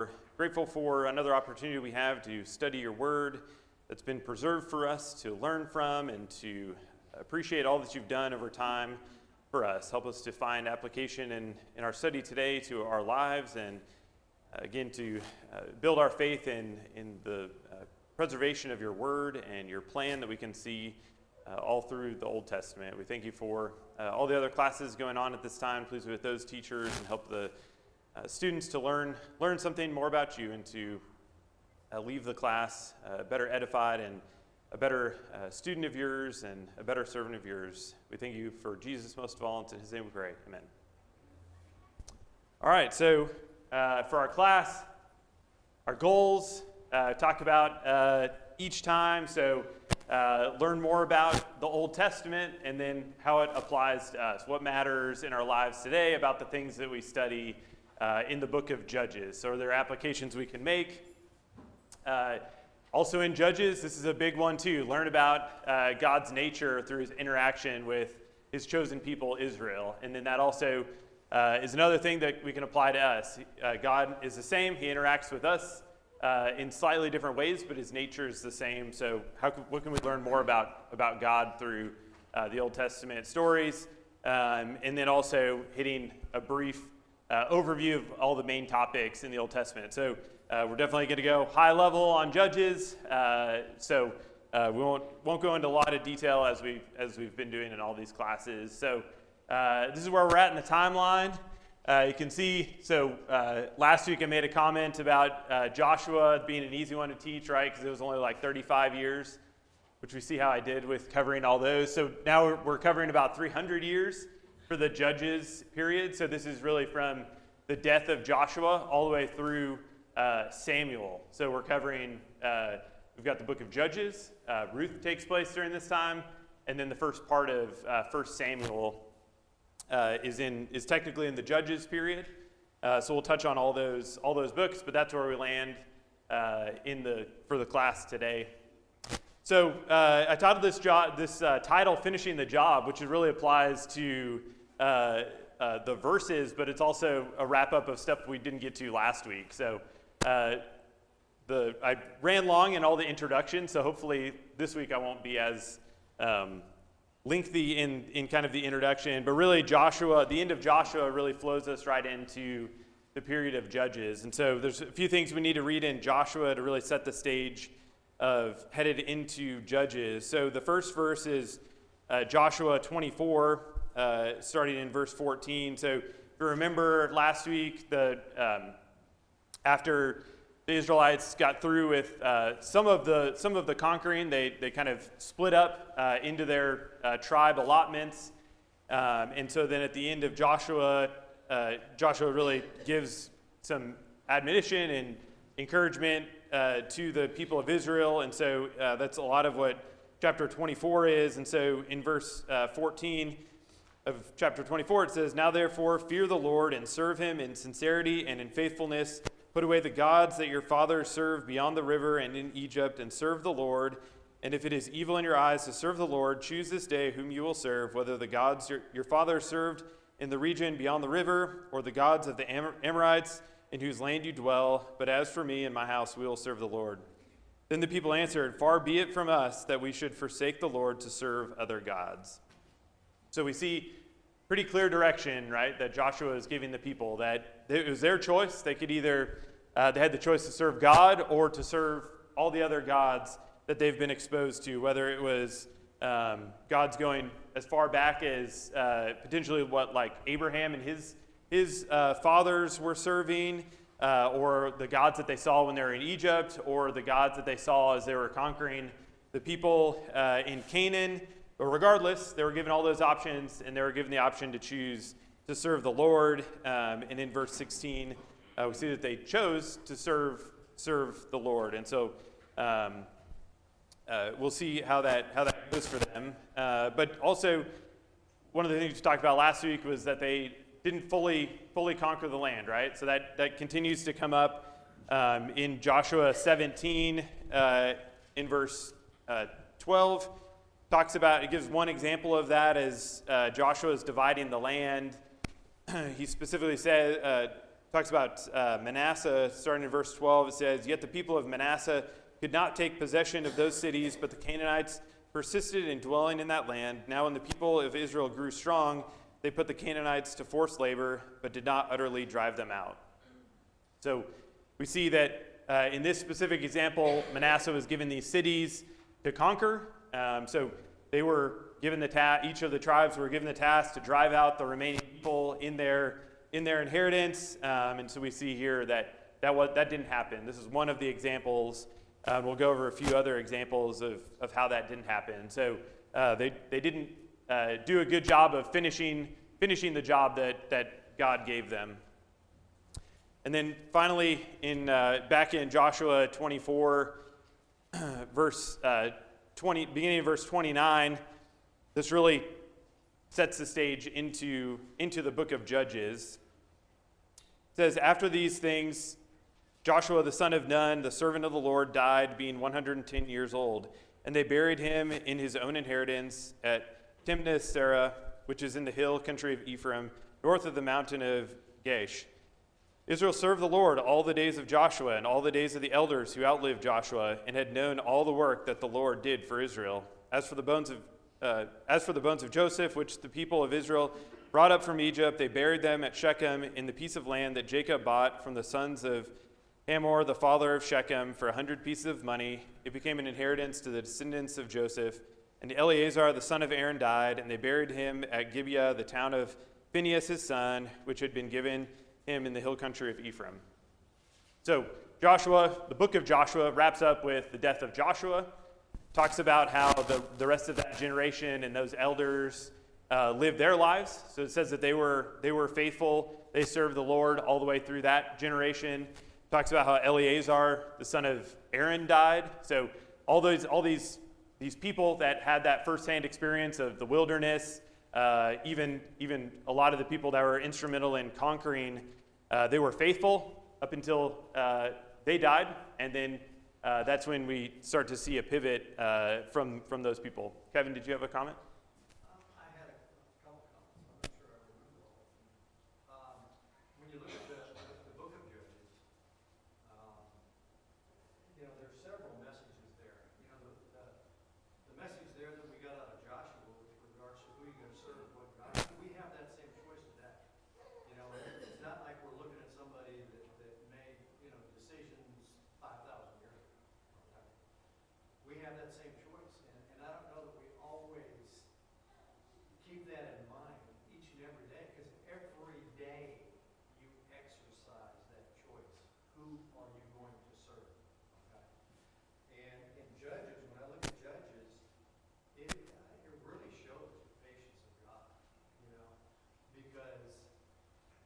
We're grateful for another opportunity we have to study your word that's been preserved for us to learn from and to appreciate all that you've done over time for us. Help us to find application in our study today to our lives and again to build our faith in the preservation of your word and your plan that we can see all through the Old Testament. We thank you for all the other classes going on at this time. Please be with those teachers and help the students to learn something more about you and to leave the class better edified and a better student of yours and a better servant of yours. We thank you for Jesus most of all, and in his name we pray. Amen. All right, so for our class, our goals, talked about each time, so learn more about the Old Testament and then how it applies to us, what matters in our lives today about the things that we study in the book of Judges. So are there applications we can make? Also in Judges, this is a big one too. Learn about God's nature through his interaction with his chosen people, Israel. And then that also is another thing that we can apply to us. God is the same. He interacts with us in slightly different ways, but his nature is the same. So what can we learn more about God through the Old Testament stories? And then also hitting a brief overview of all the main topics in the Old Testament. So we're definitely going to go high level on Judges. So we won't go into a lot of detail as we've been doing in all these classes. So this is where we're at in the timeline. You can see, so last week I made a comment about Joshua being an easy one to teach, right? Because it was only like 35 years, which we see how I did with covering all those. So now we're covering about 300 years for the Judges period. So this is really from the death of Joshua all the way through Samuel. So we're covering, we've got the book of Judges. Ruth takes place during this time. And then the first part of 1 Samuel is technically in the Judges period. So we'll touch on all those books, but that's where we land for the class today. So I titled this title "Finishing the Job," which really applies to the verses, but it's also a wrap up of stuff we didn't get to last week. So I ran long in all the introductions, so hopefully this week I won't be as lengthy in kind of the introduction. But really, the end of Joshua really flows us right into the period of Judges. And so there's a few things we need to read in Joshua to really set the stage of headed into Judges. So the first verse is Joshua 24, starting in verse 14. So if you remember last week, after the Israelites got through with some of the conquering, they kind of split up into their tribe allotments. And so then at the end of Joshua really gives some admonition and encouragement to the people of Israel. And so that's a lot of what chapter 24 is. And so in verse 14 of chapter 24, it says, "Now therefore fear the Lord and serve him in sincerity and in faithfulness. Put away the gods that your fathers served beyond the river and in Egypt, and serve the Lord. And if it is evil in your eyes to serve the Lord, choose this day whom you will serve, whether the gods your fathers served in the region beyond the river, or the gods of the Amorites in whose land you dwell. But as for me and my house, we will serve the Lord." Then the people answered, "Far be it from us that we should forsake the Lord to serve other gods." So we see pretty clear direction, right, that Joshua is giving the people, that it was their choice. They could either, they had the choice to serve God or to serve all the other gods that they've been exposed to, whether it was gods going as far back as potentially like Abraham and his fathers were serving, or the gods that they saw when they were in Egypt, or the gods that they saw as they were conquering the people in Canaan. But regardless, they were given all those options, and they were given the option to choose to serve the Lord. And in verse 16, we see that they chose to serve the Lord. And so we'll see how that goes for them. But also, one of the things we talked about last week was that they didn't fully conquer the land, right? So that continues to come up in Joshua 17 in verse 12. It gives one example of that as Joshua is dividing the land. He specifically says, talks about Manasseh, starting in verse 12. It says, "Yet the people of Manasseh could not take possession of those cities, but the Canaanites persisted in dwelling in that land. Now when the people of Israel grew strong, they put the Canaanites to forced labor, but did not utterly drive them out." So we see that in this specific example, Manasseh was given these cities to conquer. So they were given the task, each of the tribes were given the task to drive out the remaining people in their inheritance. And so we see here that didn't happen. This is one of the examples. We'll go over a few other examples of how that didn't happen. So they didn't do a good job of finishing the job that God gave them. And then finally, back in Joshua 24, beginning of verse 29, this really sets the stage into the book of Judges. It says, "After these things, Joshua the son of Nun, the servant of the Lord, died, being 110 years old. And they buried him in his own inheritance at Timnath-Serah, which is in the hill country of Ephraim, north of the mountain of Gaash. Israel served the Lord all the days of Joshua and all the days of the elders who outlived Joshua and had known all the work that the Lord did for Israel. As for the bones of Joseph, which the people of Israel brought up from Egypt, they buried them at Shechem in the piece of land that Jacob bought from the sons of Hamor, the father of Shechem, for 100 pieces of money. It became an inheritance to the descendants of Joseph. And Eleazar, the son of Aaron, died, and they buried him at Gibeah, the town of Phinehas his son, which had been given him in the hill country of Ephraim." So Joshua, the book of Joshua, wraps up with the death of Joshua, talks about how the rest of that generation and those elders lived their lives. So it says that they were faithful. They served the Lord all the way through that generation. Talks about how Eleazar, the son of Aaron, died. So all these people that had that firsthand experience of the wilderness, even a lot of the people that were instrumental in conquering, they were faithful up until they died, and then that's when we start to see a pivot from those people. Kevin, did you have a comment? I had a couple comments. I'm not sure I remember all of them. When you look at the book of Judges, there's several messages there. The message there that we got out of Joshua with regards to who you're going to serve, what God, we have that same choice today. It's not like we're looking at somebody that made, decisions 5,000 years ago. Okay? We have that same choice, and I don't know that we always keep that in mind each and every day, because every day you exercise that choice. Who are you going to serve? Okay? And in Judges, when I look at Judges, it really shows the patience of God, because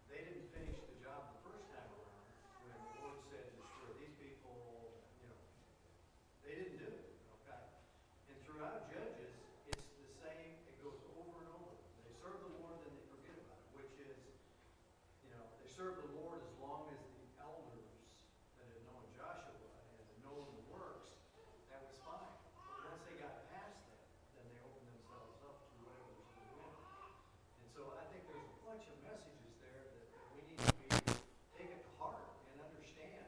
they didn't finish the job the first time around when the Lord said, destroy these people, they didn't do it, okay? And throughout Judges, it's the same, it goes over and over. They serve the Lord, then they forget about it, which is, they serve the Lord as long as the elders that had known Joshua and had known the works, that was fine. But once they got past that, then they opened themselves up to whatever was going to win. And so I think there's a bunch of messages there that we need to take it to heart and understand.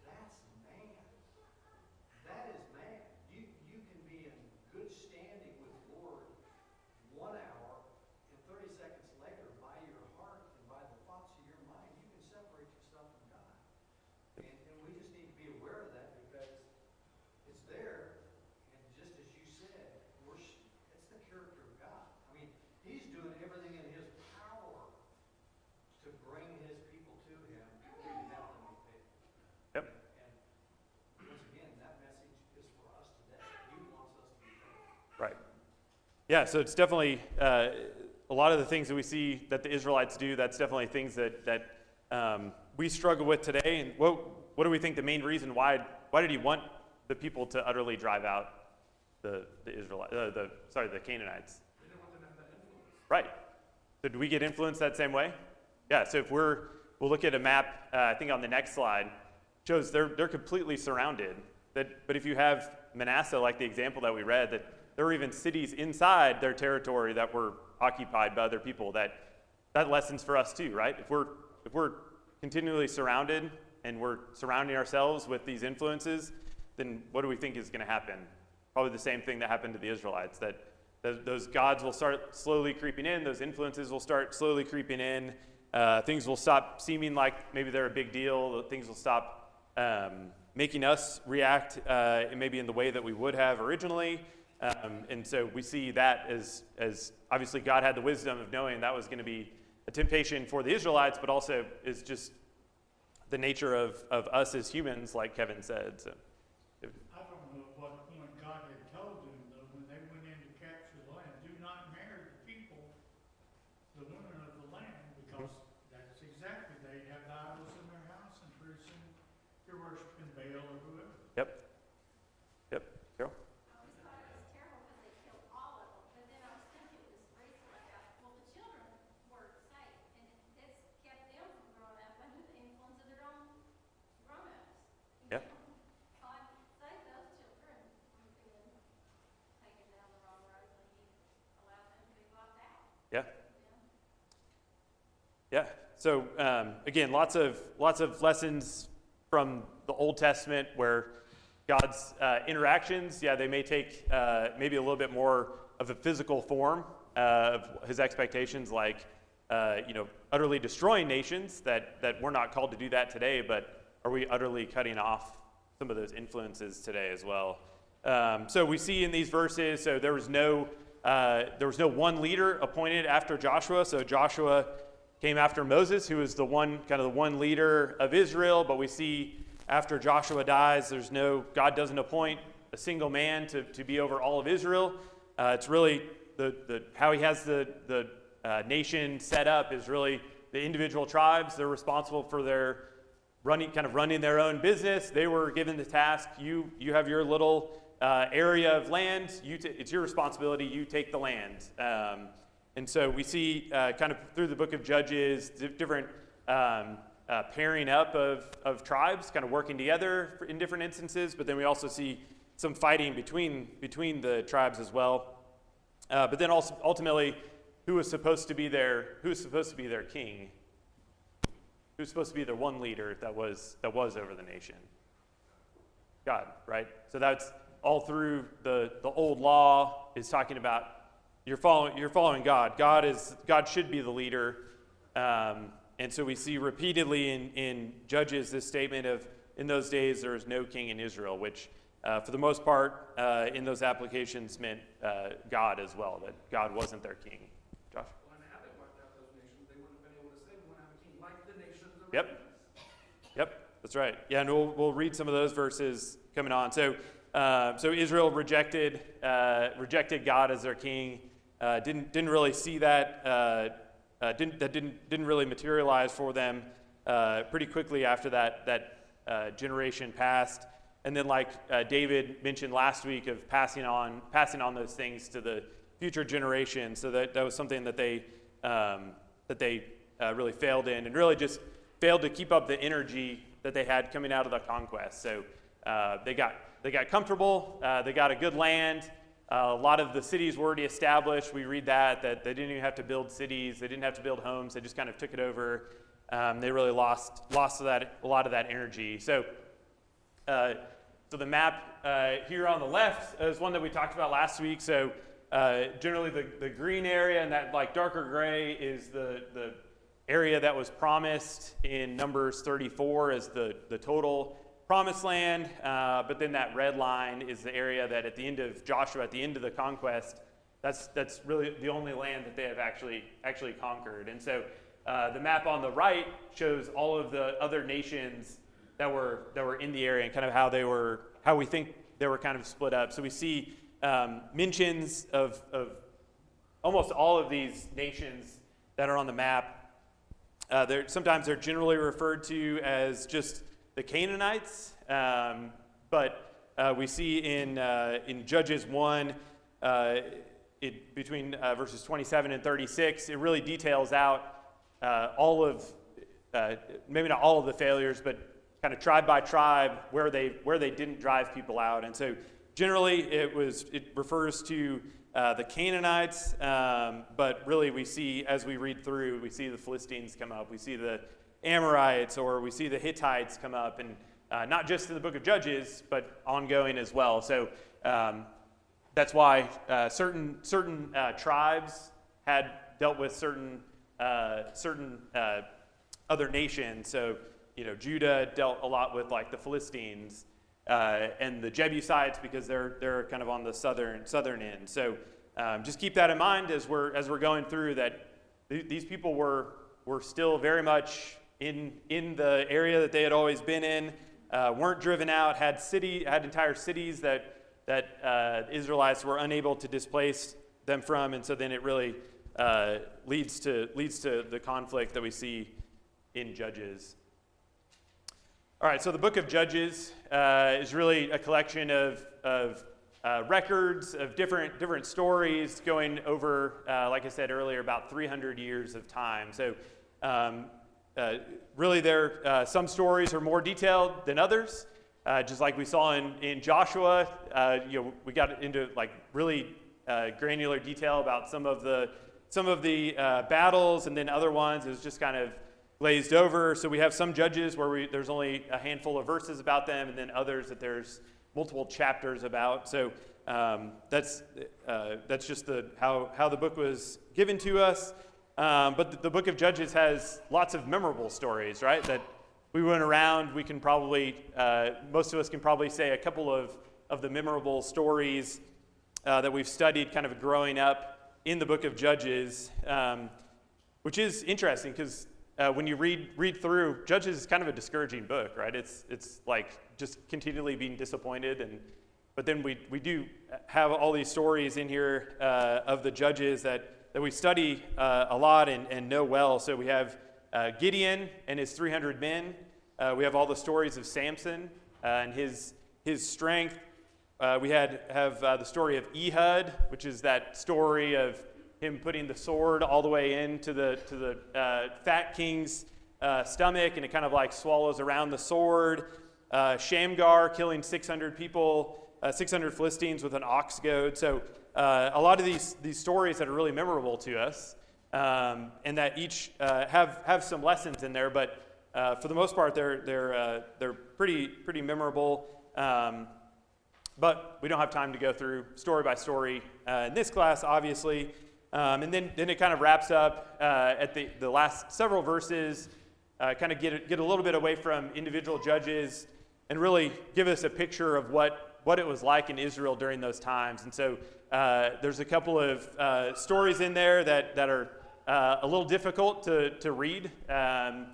That's man. That is man. You can be in good standing with the Lord 1 hour, and 30 seconds later, by your heart and by the thoughts of your mind, you can separate yourself from God. And we just need to be aware of that, because it's there. And just as you said, it's the character of God. I mean, He's doing everything in His power to bring His people to Him, to have them be faithful. Yep. And once again, that message is for us today. He wants us to be faithful. Right. Yeah, so it's definitely a lot of the things that we see that the Israelites do, that's definitely things that we struggle with today. And what do we think the main reason why did He want the people to utterly drive out the Canaanites? They didn't want them to have that influence. Right. So do we get influenced that same way? Yeah, so if we'll look at a map, I think on the next slide, shows they're completely surrounded. But if you have Manasseh, like the example that we read, that there were even cities inside their territory that were occupied by other people, that lessons for us too, right? If we're continually surrounded and we're surrounding ourselves with these influences, then what do we think is going to happen? Probably the same thing that happened to the Israelites, that those gods will start slowly creeping in, those influences will start slowly creeping in, things will stop seeming like maybe they're a big deal, things will stop making us react maybe in the way that we would have originally. And so we see that as obviously God had the wisdom of knowing that was going to be a temptation for the Israelites, but also is just the nature of us as humans, like Kevin said. So, I don't know at what point God had told them, though, when they went in to capture the land, do not marry the people, the women of the land, because that's exactly, they have the idols in their house, and pretty soon you're worshiping Baal or whoever. Yep. Carol? I always thought it was terrible because they killed all of them, but then I was thinking it was racist like that. Well, the children were safe, and this kept them from growing up under the influence of their own grown-ups. Yeah. God saved those children from being taken down the wrong road when He allowed them to be wiped out. Yeah. Yeah. So again, lots of lessons from the Old Testament where God's interactions, they may take maybe a little bit more of a physical form of His expectations, like utterly destroying nations. That we're not called to do that today, but are we utterly cutting off some of those influences today as well? So we see in these verses, so there was no one leader appointed after Joshua. So Joshua came after Moses, who was the one leader of Israel. But we see after Joshua dies, God doesn't appoint a single man to be over all of Israel. It's really how He has the nation set up is really the individual tribes. They're responsible for their running their own business. They were given the task. You have your little area of land. It's your responsibility. You take the land. And so we see kind of through the book of Judges different pairing up of tribes, kind of working together in different instances. But then we also see some fighting between the tribes as well. But then also ultimately, who was supposed to be their king? Who's supposed to be the one leader that was over the nation? God, right? So that's all through the old law is talking about you're following God. God should be the leader. And so we see repeatedly in Judges this statement of, in those days there was no king in Israel, which for the most part in those applications meant God as well, that God wasn't their king. Josh? Well, and had they wiped out those nations, they wouldn't have been able to say we want to have a king like the nations around us. Yep, that's right. Yeah, and we'll read some of those verses coming on. So Israel rejected God as their king. Didn't really see that. Didn't really materialize for them pretty quickly after that generation passed. And then, like David mentioned last week, of passing on those things to the future generation. So that was something that they really failed in, and really just failed to keep up the energy that they had coming out of the conquest. So they got comfortable. They got a good land. A lot of the cities were already established. We read that they didn't even have to build cities. They didn't have to build homes. They just kind of took it over. They really lost a lot of that energy. So the map here on the left is one that we talked about last week. So generally the green area and that like darker gray is the area that was promised in Numbers 34 as the total promised land, but then that red line is the area that at the end of Joshua, at the end of the conquest, that's really the only land that they have actually conquered. And so the map on the right shows all of the other nations that were in the area and kind of how we think they were kind of split up. So we see mentions of almost all of these nations that are on the map. Sometimes they're generally referred to as just the Canaanites, but we see in Judges 1, between verses 27 and 36, it really details out all of, maybe not all of the failures, but kind of tribe by tribe where they didn't drive people out. And so generally it refers to the Canaanites, but really we see, as we read through, we see the Philistines come up. We see the Amorites, or we see the Hittites come up, and not just in the book of Judges, but ongoing as well. So that's why certain tribes had dealt with certain other nations. So Judah dealt a lot with like the Philistines and the Jebusites, because they're kind of on the southern end. So just keep that in mind as we're going through that. These people were still very much in the area that they had always been in, weren't driven out, had entire cities that Israelites were unable to displace them from, and so then it really leads to the conflict that we see in Judges. All right, so the book of Judges is really a collection of records of different stories going over, like I said earlier, about 300 years of time. So really some stories are more detailed than others. Just like we saw in Joshua, we got into like really granular detail about some of the battles, and then other ones it was just kind of glazed over. So we have some Judges where there's only a handful of verses about them, and then others that there's multiple chapters about. So that's just how the book was given to us. But the book of Judges has lots of memorable stories, right? That we went around. We can probably most of us can probably say a couple of the memorable stories that we've studied, kind of growing up in the book of Judges, which is interesting because when you read through, Judges is kind of a discouraging book, right? It's like just continually being disappointed, but then we do have all these stories in here of the Judges that we study a lot and know well. So we have Gideon and his 300 men. We have all the stories of Samson and his strength. We have the story of Ehud, which is that story of him putting the sword all the way into the fat king's stomach, and it kind of like swallows around the sword. Shamgar killing 600 people, 600 Philistines with an ox goad. So a lot of these stories that are really memorable to us, and that each have some lessons in there, but for the most part they're pretty memorable. But we don't have time to go through story by story in this class, obviously. And then it kind of wraps up at the last several verses, kind of get a little bit away from individual judges and really give us a picture of what it was like in Israel during those times. And so there's a couple of stories in there that are a little difficult to read, a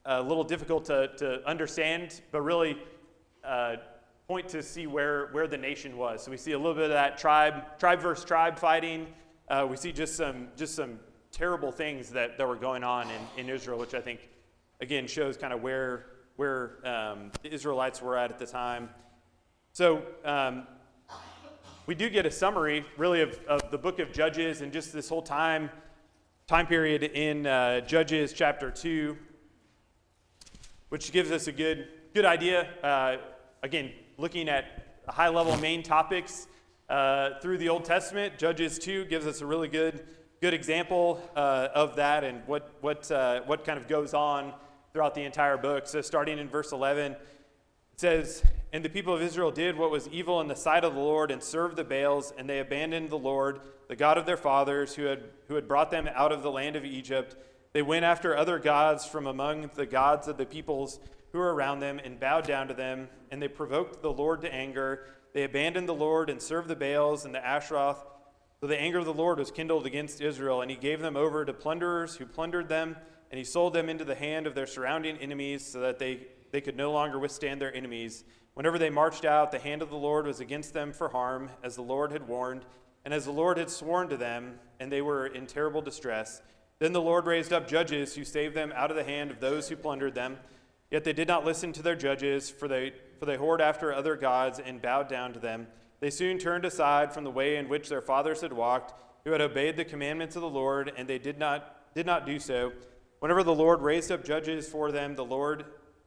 little difficult to understand, but really point to see where the nation was. So we see a little bit of that tribe versus tribe fighting. We see just some terrible things that were going on in Israel, which I think, again, shows kind of where the Israelites were at the time. So we do get a summary, really, of the book of Judges and just this whole time period in Judges chapter 2, which gives us a good idea. Again, looking at high-level main topics through the Old Testament, Judges 2 gives us a really good example of that and what kind of goes on throughout the entire book. So starting in verse 11, it says, "And the people of Israel did what was evil in the sight of the Lord and served the Baals, and they abandoned the Lord, the God of their fathers, who had brought them out of the land of Egypt. They went after other gods from among the gods of the peoples who were around them and bowed down to them, and they provoked the Lord to anger. They abandoned the Lord and served the Baals and the Ashtaroth. So the anger of the Lord was kindled against Israel, and he gave them over to plunderers who plundered them, and he sold them into the hand of their surrounding enemies so that they could no longer withstand their enemies. Whenever they marched out, the hand of the Lord was against them for harm, as the Lord had warned, and as the Lord had sworn to them, and they were in terrible distress. Then the Lord raised up judges who saved them out of the hand of those who plundered them. Yet they did not listen to their judges, for they whored after other gods and bowed down to them. They soon turned aside from the way in which their fathers had walked, who had obeyed the commandments of the Lord, and they did not do so. Whenever the Lord raised up judges for them, the Lord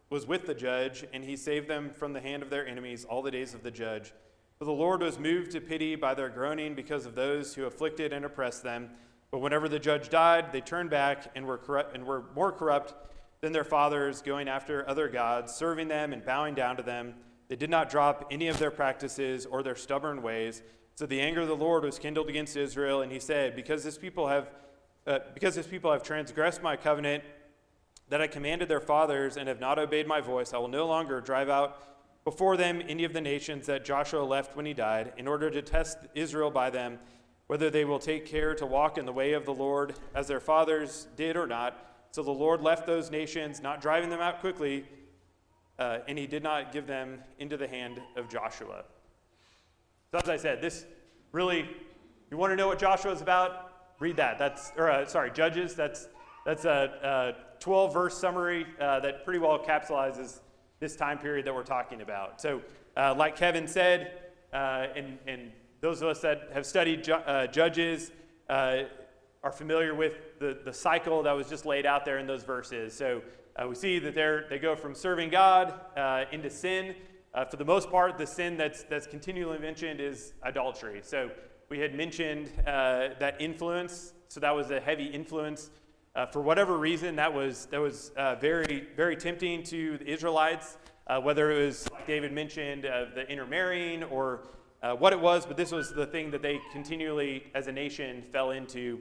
was with the judge, and he saved them from the hand of their enemies all the days of the judge. For the Lord was moved to pity by their groaning because of those who afflicted and oppressed them. But whenever the judge died, they turned back and were more corrupt than their fathers, going after other gods, serving them and bowing down to them. They did not drop any of their practices or their stubborn ways. So the anger of the Lord was kindled against Israel, and he said, because this people have transgressed my covenant that I commanded their fathers and have not obeyed my voice, I will no longer drive out before them any of the nations that Joshua left when he died, in order to test Israel by them, whether they will take care to walk in the way of the Lord as their fathers did or not. So the Lord left those nations, not driving them out quickly, and he did not give them into the hand of Joshua. So as I said, this really, you want to know what Joshua is about? Read that. Judges. That's a 12-verse summary that pretty well capsulizes this time period that we're talking about. So like Kevin said, and those of us that have studied Judges are familiar with the cycle that was just laid out there in those verses. So we see that they go from serving God into sin. For the most part, the sin that's continually mentioned is idolatry. So we had mentioned that influence. So that was a heavy influence. For whatever reason, that was very, very tempting to the Israelites, whether it was, like David mentioned, the intermarrying or what it was, but this was the thing that they continually, as a nation, fell into.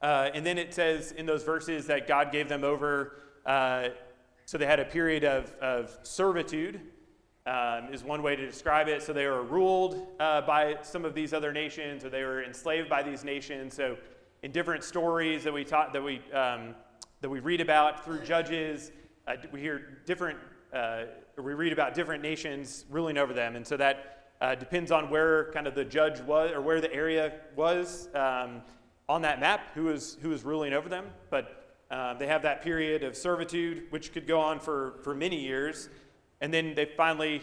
And then it says in those verses that God gave them over, so they had a period of servitude, is one way to describe it. So they were ruled by some of these other nations, or they were enslaved by these nations. So in different stories that we read about through Judges, we read about different nations ruling over them, and so that depends on where kind of the judge was, or where the area was on that map, who was ruling over them. But they have that period of servitude, which could go on for many years, and then they finally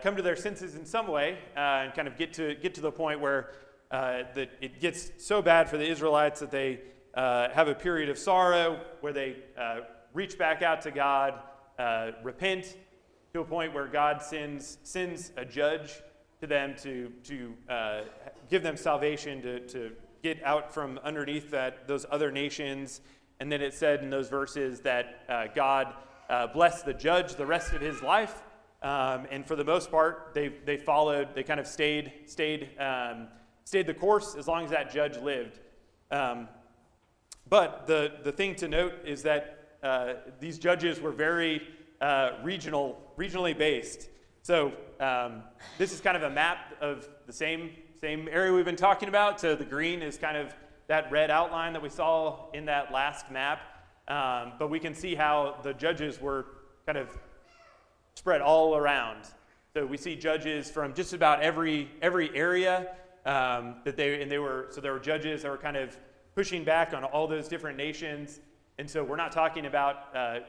come to their senses in some way and kind of get to the point where that it gets so bad for the Israelites that they have a period of sorrow where they reach back out to God, repent, to a point where God sends a judge to them to give them salvation, to get out from underneath those other nations. And then it said in those verses that God blessed the judge the rest of his life, and for the most part, they followed. They kind of stayed the course as long as that judge lived. But the thing to note is that these judges were very regionally based. So this is kind of a map of the same area we've been talking about. So the green is kind of that red outline that we saw in that last map. But we can see how the judges were kind of spread all around. So we see judges from just about every area there were judges that were kind of pushing back on all those different nations. And so we're not talking about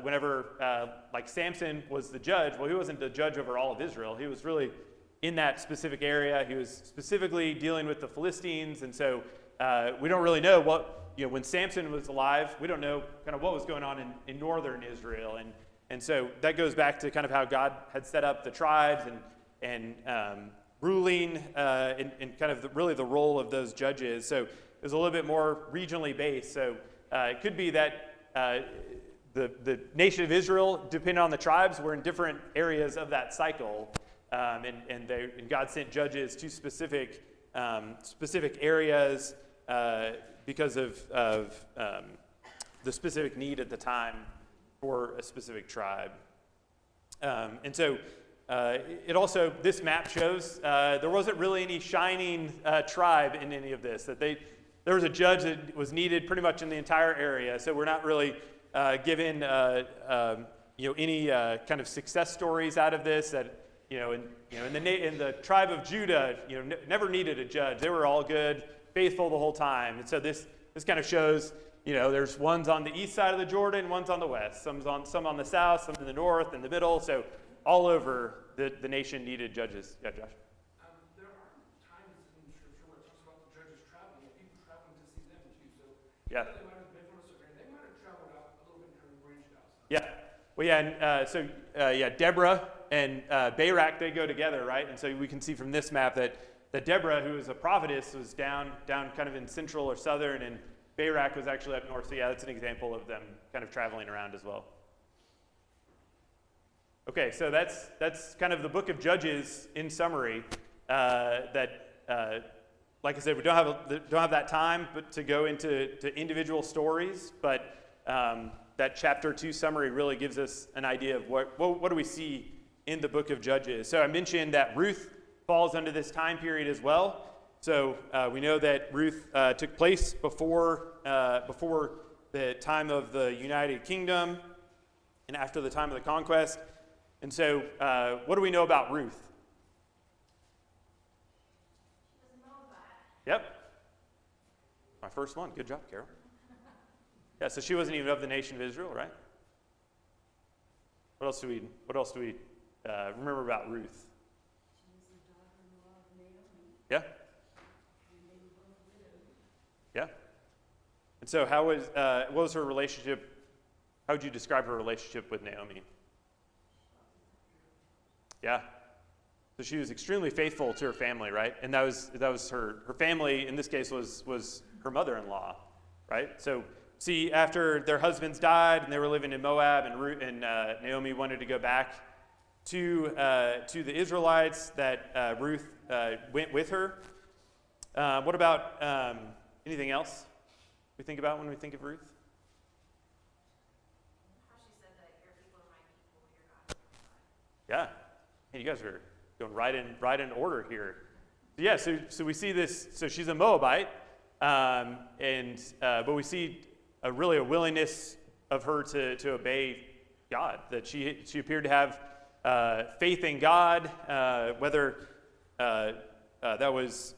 whenever like Samson was the judge. Well, he wasn't the judge over all of Israel. He was really in that specific area. He was specifically dealing with the Philistines. And so we don't really know when Samson was alive, we don't know kind of what was going on in northern Israel. And so that goes back to kind of how God had set up the tribes and ruling and kind of really the role of those judges. So it was a little bit more regionally based. So it could be that the nation of Israel, depending on the tribes, were in different areas of that cycle. And God sent judges to specific areas because of the specific need at the time for a specific tribe. And so it also, this map shows there wasn't really any shining tribe in any of this. That there was a judge that was needed pretty much in the entire area. So we're not really given any kind of success stories out of this. That in the tribe of Judah, never needed a judge. They were all good, faithful the whole time. And so this kind of shows, there's ones on the east side of the Jordan, ones on the west, some on the south, some in the north, in the middle. So all over the nation needed judges. Yeah, Josh. There are times in Scripture where it talks about the judges traveling, and people traveling to see them too. So yeah. They might have been from a certain area. They might have traveled out a little bit and kind of branched out. Yeah. Well, yeah, and Deborah and Barak, they go together, right? And so we can see from this map that Deborah, who is a prophetess, was down kind of in central or southern, and Barak was actually up north, so yeah, that's an example of them kind of traveling around as well. Okay, so that's kind of the book of Judges in summary. Like I said, we don't have that time, but to go into individual stories. But that chapter 2 summary really gives us an idea of what do we see in the book of Judges. So I mentioned that Ruth falls under this time period as well. So we know that Ruth took place before the time of the United Kingdom and after the time of the conquest. And so what do we know about Ruth? Yep. My first one. Good job, Carol. Yeah, so she wasn't even of the nation of Israel, right? What else do we remember about Ruth? She was the daughter-in-law of Naomi. Yeah. And they were both widowed. Yeah. And so what was her relationship? How would you describe her relationship with Naomi? Yeah. So she was extremely faithful to her family, right? And that was her family, in this case, was her mother-in-law, right? So see, after their husbands died and they were living in Moab, and Naomi wanted to go back to the Israelites, that Ruth went with her. What about anything else we think about when we think of Ruth? How she said that your people are my people, you're not. Yeah. Hey, you guys are going right in order here. Yeah, so we see this. So she's a Moabite, but we see a willingness of her to obey God. That she appeared to have faith in God, whether that was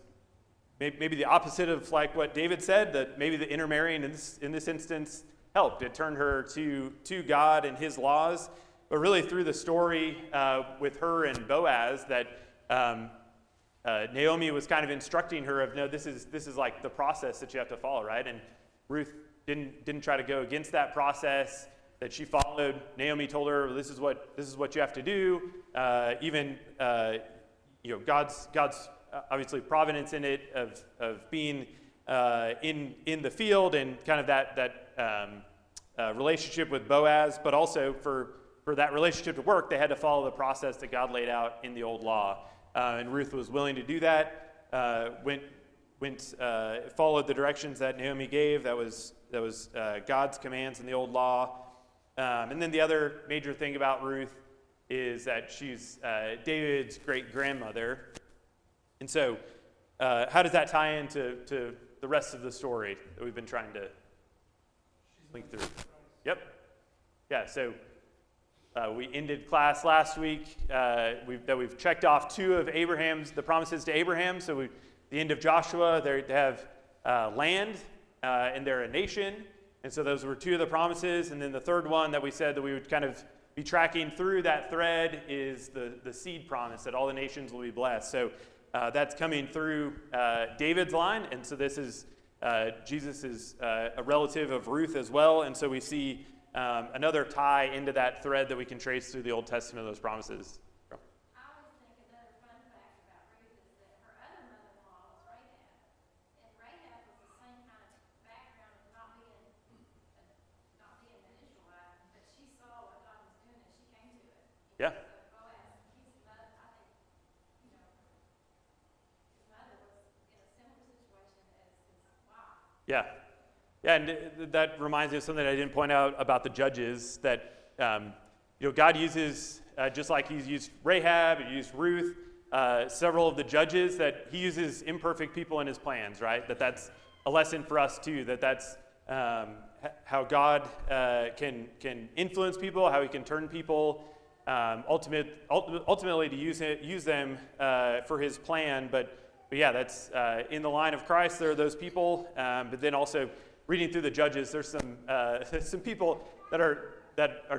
maybe the opposite of like what David said, that maybe the intermarrying in this instance helped. It turned her to God and His laws. But really through the story with her and Boaz, that Naomi was kind of instructing her of, no, this is like the process that you have to follow, right? And Ruth didn't try to go against that process that she followed. Naomi told her, this is what you have to do. God's obviously providence in it of being in the field, and kind of that relationship with Boaz, but also for that relationship to work, they had to follow the process that God laid out in the old law. And Ruth was willing to do that, followed the directions that Naomi gave. That was God's commands in the old law. And then the other major thing about Ruth is that she's David's great-grandmother. And so how does that tie into the rest of the story that we've been trying to link through? Yep. Yeah, so we ended class last week we've checked off two of the promises to Abraham. So the end of Joshua, they have land, and they're a nation. And so those were two of the promises. And then the third one that we said that we would kind of be tracking through that thread is the seed promise, that all the nations will be blessed. So that's coming through David's line. And so this is, Jesus is a relative of Ruth as well. And so we see another tie into that thread that we can trace through the Old Testament of those promises. I always think another fun fact about Ruth is that her other mother-in-law was Rahab. And Rahab was the same kind of background of not being an Israelite, but she saw what God was doing and she came to it. Yeah. So Boaz, his mother, I think, his mother was in a similar situation as his wife. Yeah. Yeah, and that reminds me of something I didn't point out about the judges, that God uses, just like He's used Rahab, He used Ruth, several of the judges, that He uses imperfect people in His plans, right? That's a lesson for us too, that's how God can influence people, how He can turn people, ultimately to use them for His plan. But yeah, that's in the line of Christ, there are those people, but then also reading through the Judges, there's some people that are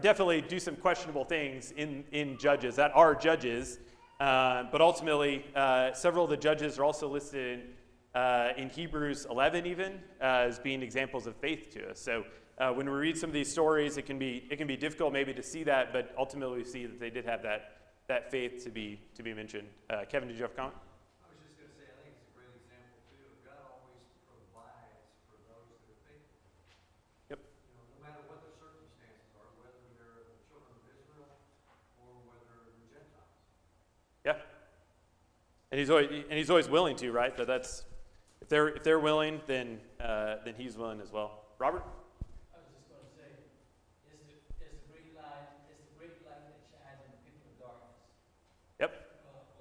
definitely do some questionable things in Judges, that are judges, but ultimately several of the judges are also listed in Hebrews 11 even as being examples of faith to us. So when we read some of these stories, it can be difficult maybe to see that, but ultimately we see that they did have that faith to be mentioned. Kevin, did you have a comment? I was just going to say, I think it's a great example too. God always provides for those that are faithful. and he's always willing to, right? But that's if they're willing, then he's willing as well. Robert? I was just going to say, it's the great light that shines on the people of darkness. Yep.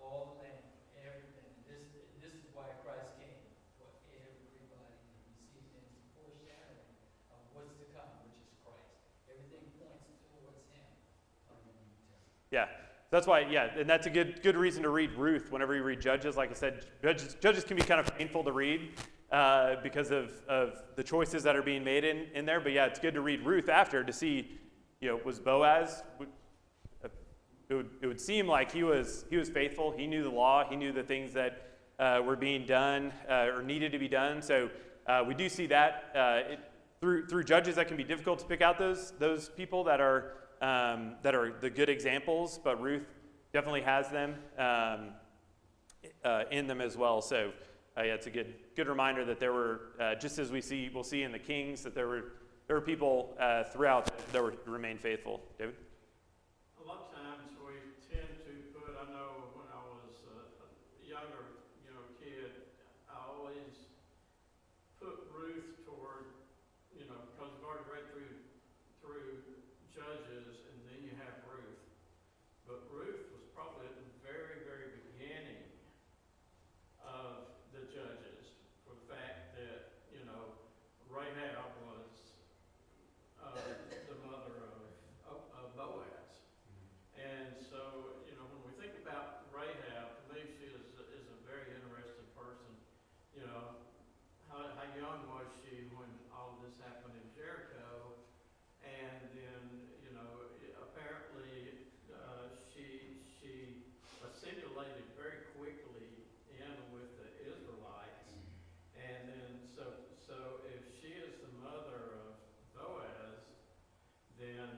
All the land, everything. This is why Christ came, for everybody. You see, it's a foreshadowing of what's to come, which is Christ. Everything points towards Him. Yeah. That's why, yeah, and that's a good reason to read Ruth whenever you read Judges. Like I said, Judges can be kind of painful to read because of the choices that are being made in there. But yeah, it's good to read Ruth after to see, was Boaz, it would seem like he was faithful. He knew the law. He knew the things that were being done or needed to be done. So we do see that through Judges. That can be difficult to pick out those people that are the good examples, but Ruth definitely has them in them as well. So yeah, it's a good reminder that there were, just as we'll see in the Kings, that there were people throughout that remained faithful. David? A lot of times we tend to put, I know when I was a younger, kid, I always put Ruth toward, because you've already read through Judges, and then you have Ruth. But Ruth was probably at the very, very beginning of the Judges, for the fact that, Rahab was the mother of Boaz. And so, when we think about Rahab, to me she is a very interesting person. How young was she when all of this happened in Jericho? And then, apparently she assimilated very quickly in with the Israelites. And then, so if she is the mother of Boaz, then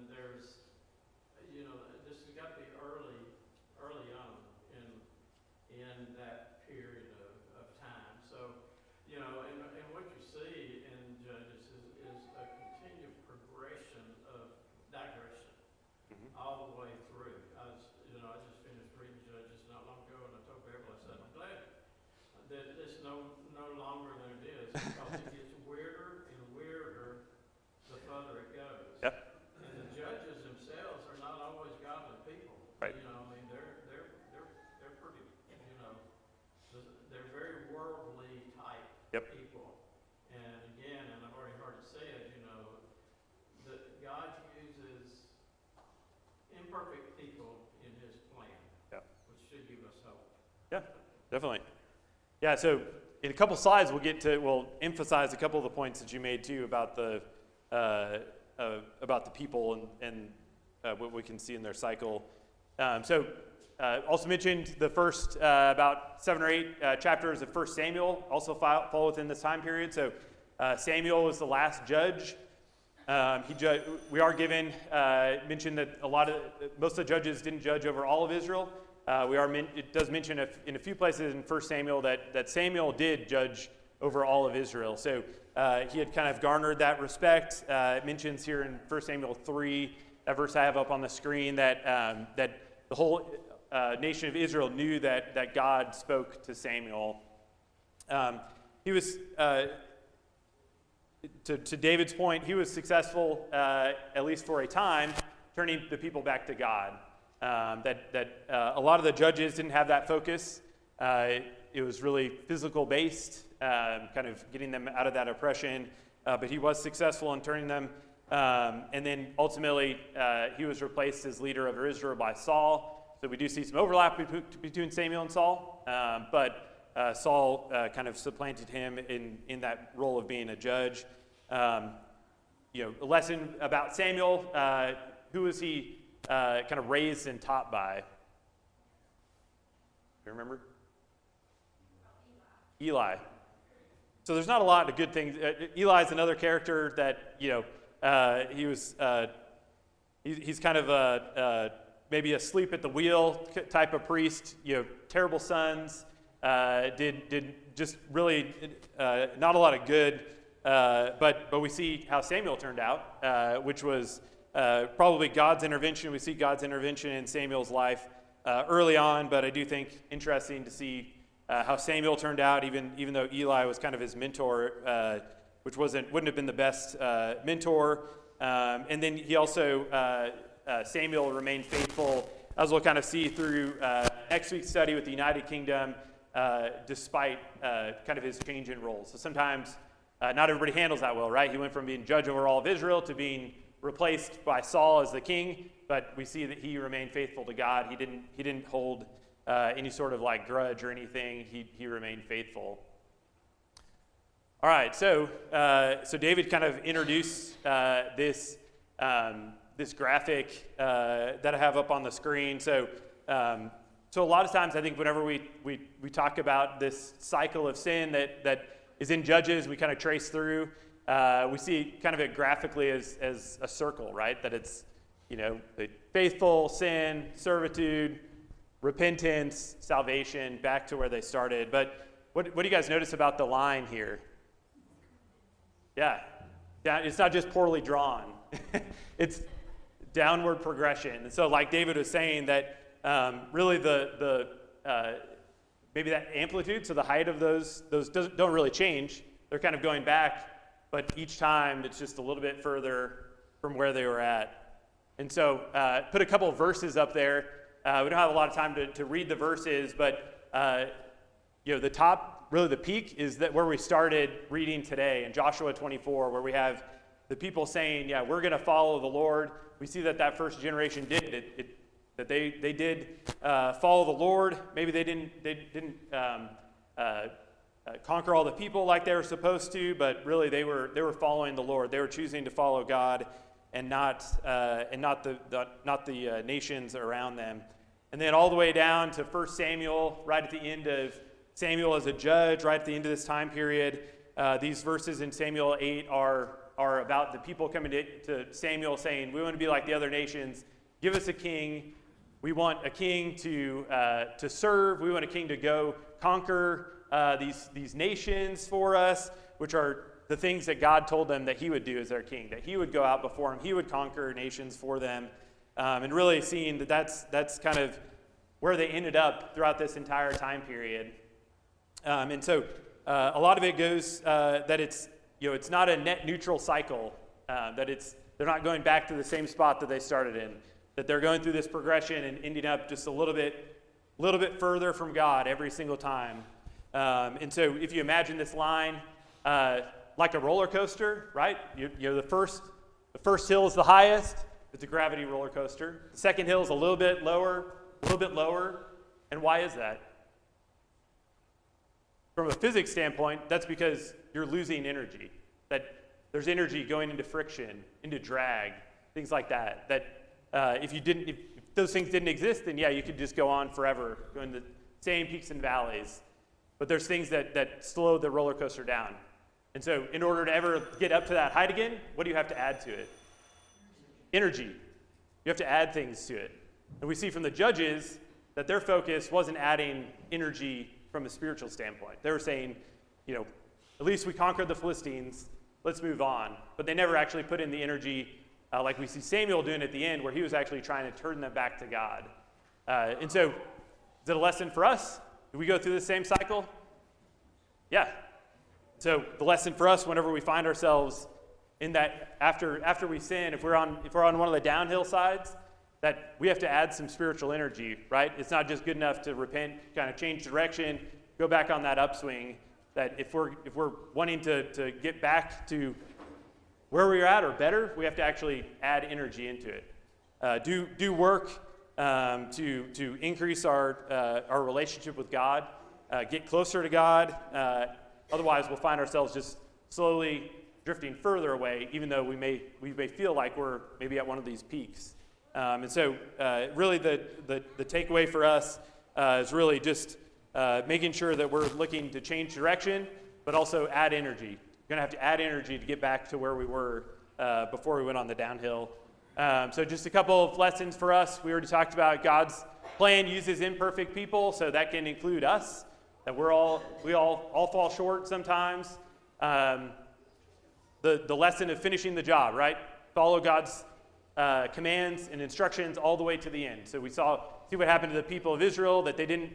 there's, this has got to be early on in that period of time. So, and what you see in Judges is a continued progression of digression all the way through. I just finished reading Judges not long ago, and I told Beverly, I said, I'm glad that it's no longer than it is, because it gets weirder and weirder the further it goes. Yep. And the judges themselves are not always godly people. Right. They're pretty, they're very worldly type Yep. people. And again, and I've already heard it said, that God uses imperfect people in His plan, which should give us hope. Yeah, definitely. Yeah, so in a couple slides we'll emphasize a couple of the points that you made too about the people and what we can see in their cycle. Also mentioned the first about 7 or 8 chapters of 1 Samuel also fall within this time period. So Samuel was the last judge. We are given mention that most of the judges didn't judge over all of Israel. It does mention in a few places in 1 Samuel that Samuel did judge over all of Israel. So he had kind of garnered that respect. It mentions here in 1 Samuel 3, that verse I have up on the screen, that the whole nation of Israel knew that God spoke to Samuel. He was, to David's point, he was successful, at least for a time, turning the people back to God. A lot of the judges didn't have that focus. It was really physical based, kind of getting them out of that oppression. But he was successful in turning them. And then ultimately, he was replaced as leader of Israel by Saul. So we do see some overlap between Samuel and Saul. But Saul kind of supplanted him in that role of being a judge. A lesson about Samuel. Who was he kind of raised and taught by? You remember? Eli. So there's not a lot of good things. Eli is another character that he was. He's kind of maybe a sleep at the wheel type of priest. Terrible sons. Did just really not a lot of good. But we see how Samuel turned out, which was probably God's intervention. We see God's intervention in Samuel's life early on, but I do think interesting to see how Samuel turned out, even though Eli was kind of his mentor, which wouldn't have been the best mentor. And then he also, Samuel remained faithful, as we'll kind of see through next week's study with the United Kingdom, despite kind of his change in roles. So sometimes not everybody handles that well, right? He went from being judge over all of Israel to being replaced by Saul as the king, but we see that he remained faithful to God. He didn't hold any sort of like grudge or anything. He remained faithful. All right, so David kind of introduced this graphic that I have up on the screen. So a lot of times I think whenever we talk about this cycle of sin that is in Judges, we kind of trace through. We see kind of it graphically as a circle, right? That it's, the faithful, sin, servitude, repentance, salvation, back to where they started. But what do you guys notice about the line here? Yeah, it's not just poorly drawn. It's downward progression. And so like David was saying that really the maybe that amplitude, so the height of those don't really change. They're kind of going back, but each time it's just a little bit further from where they were at. And so put a couple of verses up there. We don't have a lot of time to read the verses, but the top, really the peak is that where we started reading today in Joshua 24, where we have the people saying, yeah, we're going to follow the Lord. We see that first generation did it. That they did follow the Lord. Maybe they didn't conquer all the people like they were supposed to, but really they were following the Lord. They were choosing to follow God and not the nations around them. And then all the way down to 1 Samuel, right at the end of Samuel as a judge, right at the end of this time period. These verses in Samuel 8 are about the people coming to Samuel saying, we want to be like the other nations. Give us a king. We want a king to serve. We want a king to go conquer these nations for us, which are the things that God told them that he would do as their king, that he would go out before him. He would conquer nations for them. And really seeing that's kind of where they ended up throughout this entire time period. And so a lot of it goes that it's not a net neutral cycle, that they're not going back to the same spot that they started in, that they're going through this progression and ending up just a little bit further from God every single time. And so if you imagine this line like a roller coaster, right? The first hill is the highest. It's a gravity roller coaster. The second hill is a little bit lower. And why is that? From a physics standpoint, that's because you're losing energy. That there's energy going into friction, into drag, things like that. That if those things didn't exist, then yeah, you could just go on forever, going the same peaks and valleys. But there's things that slow the roller coaster down. And so in order to ever get up to that height again, what do you have to add to it? Energy. You have to add things to it. And we see from the Judges that their focus wasn't adding energy from a spiritual standpoint. They were saying, at least we conquered the Philistines, let's move on. But they never actually put in the energy like we see Samuel doing at the end, where he was actually trying to turn them back to God. And so is it a lesson for us? Do we go through the same cycle? Yeah. So the lesson for us, whenever we find ourselves in that, after we sin, if we're on one of the downhill sides, that we have to add some spiritual energy, right? It's not just good enough to repent, kind of change direction, go back on that upswing. That if we're wanting to get back to where we were at or better, we have to actually add energy into it. Do work to increase our relationship with God, get closer to God. Otherwise, we'll find ourselves just slowly drifting further away, even though we may feel like we're maybe at one of these peaks. And so really the takeaway for us is really just making sure that we're looking to change direction, but also add energy. We're going to have to add energy to get back to where we were before we went on the downhill. So just a couple of lessons for us. We already talked about God's plan uses imperfect people, so that can include us, that we all fall short sometimes. The lesson of finishing the job, right? Follow God's commands and instructions all the way to the end. So we see what happened to the people of Israel, that they didn't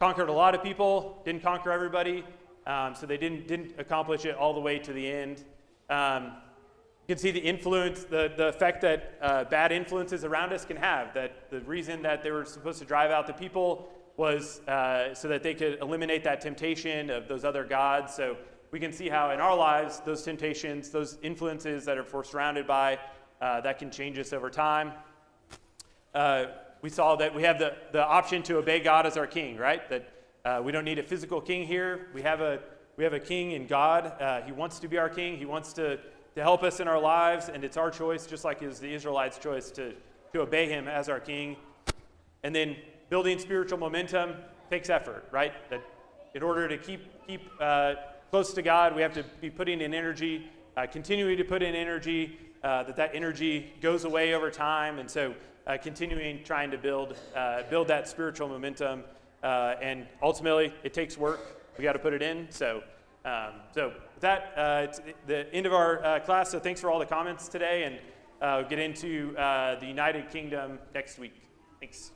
conquer a lot of people, didn't conquer everybody, so they didn't accomplish it all the way to the end. You can see the influence, the effect that bad influences around us can have, that the reason that they were supposed to drive out the people was so that they could eliminate that temptation of those other gods. So we can see how in our lives, those temptations, those influences that we're surrounded by, that can change us over time. We saw that we have the option to obey God as our king, right? That we don't need a physical king here. We have a king in God. He wants to be our king. He wants to help us in our lives, and it's our choice, just like it was the Israelites' choice to obey him as our king. And then building spiritual momentum takes effort, right? That in order to keep close to God, we have to be putting in energy, continuing to put in energy, that energy goes away over time, and so continuing trying to build that spiritual momentum, and ultimately it takes work. We got to put it in. So with that, it's the end of our class. So thanks for all the comments today, and we'll get into the United Kingdom next week. Thanks.